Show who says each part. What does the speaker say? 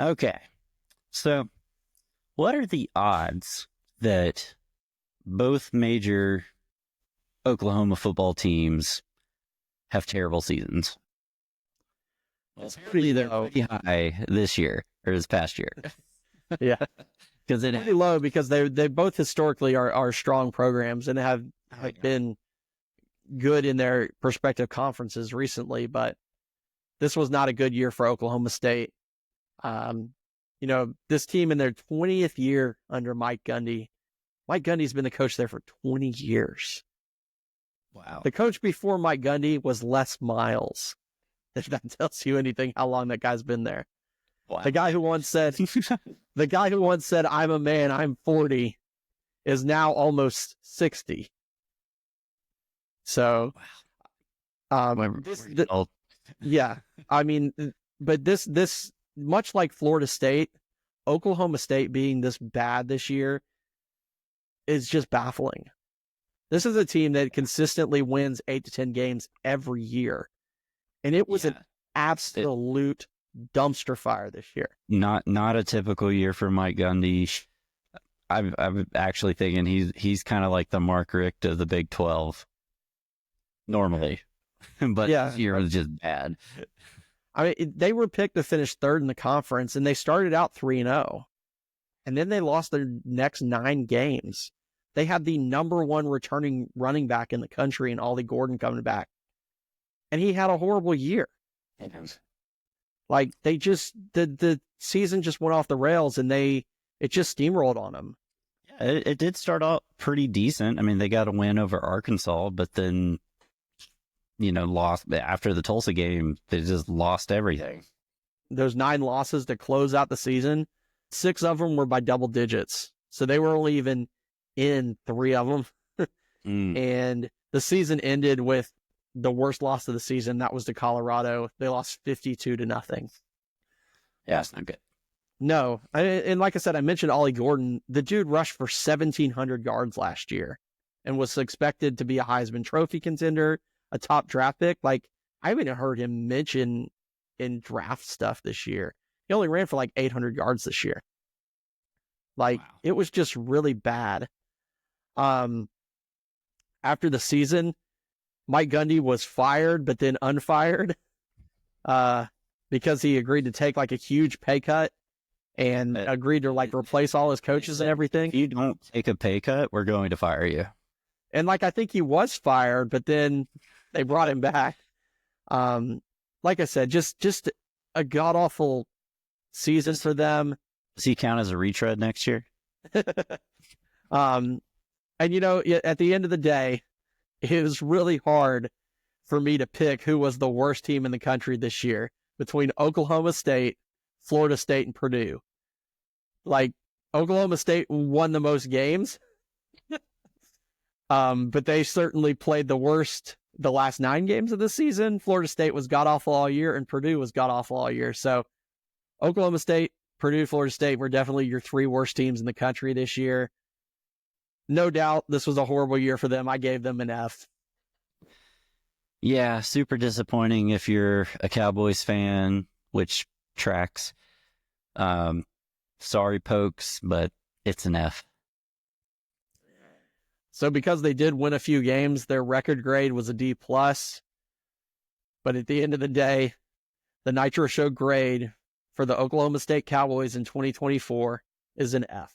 Speaker 1: Okay. So, what are the odds that both major Oklahoma football teams have terrible seasons? Well, apparently they're pretty high this year, or this past year.
Speaker 2: Yeah.
Speaker 1: Because it
Speaker 2: Pretty low because they both historically are strong programs and have been good in their respective conferences recently, but this was not a good year for Oklahoma State. This team in their 20th year under Mike Gundy. Mike Gundy's been the coach there for 20 years.
Speaker 1: Wow.
Speaker 2: The coach before Mike Gundy was Les Miles. If that tells you anything, how long that guy's been there.
Speaker 1: Wow.
Speaker 2: The guy who once said, I'm a man, I'm 40, is now almost 60. So, yeah, I mean, but this much like Florida State, Oklahoma State being this bad this year is just baffling. This is a team that consistently wins 8 to 10 games every year. And it was an absolute dumpster fire this year.
Speaker 1: Not a typical year for Mike Gundy. I'm actually thinking he's kind of like the Mark Richt of the Big 12 normally. But this year was just bad.
Speaker 2: I mean, they were picked to finish third in the conference, and they started out 3-0. And then they lost their next 9 games. They had the number 1 returning running back in the country in Ollie Gordon coming back. And he had a horrible year. Like, they just, the season just went off the rails, and it just steamrolled on them.
Speaker 1: Yeah, it did start out pretty decent. I mean, they got a win over Arkansas, but then, lost after the Tulsa game. They just lost everything.
Speaker 2: Those 9 losses to close out the season, 6 of them were by double digits. So they were only even in 3 of them. And the season ended with the worst loss of the season. That was to Colorado. They lost 52-0.
Speaker 1: Yeah, it's not good.
Speaker 2: No. And like I said, I mentioned Ollie Gordon. The dude rushed for 1,700 yards last year and was expected to be a Heisman Trophy contender, a top draft pick. Like, I haven't even heard him mention in draft stuff this year. He only ran for like 800 yards this year. Like, It was just really bad. After the season, Mike Gundy was fired, but then unfired because he agreed to take like a huge pay cut and agreed to like replace all his coaches and everything.
Speaker 1: If you don't take a pay cut, we're going to fire you.
Speaker 2: And like, I think he was fired, but then they brought him back. Like I said, just a god awful season for them.
Speaker 1: Does he count as a retread next year?
Speaker 2: And at the end of the day, it was really hard for me to pick who was the worst team in the country this year between Oklahoma State, Florida State, and Purdue. Like, Oklahoma State won the most games, but they certainly played the worst the last 9 games of the season. Florida State was god-awful all year, and Purdue was god-awful all year. So Oklahoma State, Purdue, Florida State were definitely your 3 worst teams in the country this year. No doubt this was a horrible year for them. I gave them an F.
Speaker 1: Yeah, super disappointing if you're a Cowboys fan, which tracks. Sorry, Pokes, but it's an F.
Speaker 2: So because they did win a few games, their record grade was a D+. But at the end of the day, the Nitro Show grade for the Oklahoma State Cowboys in 2024 is an F.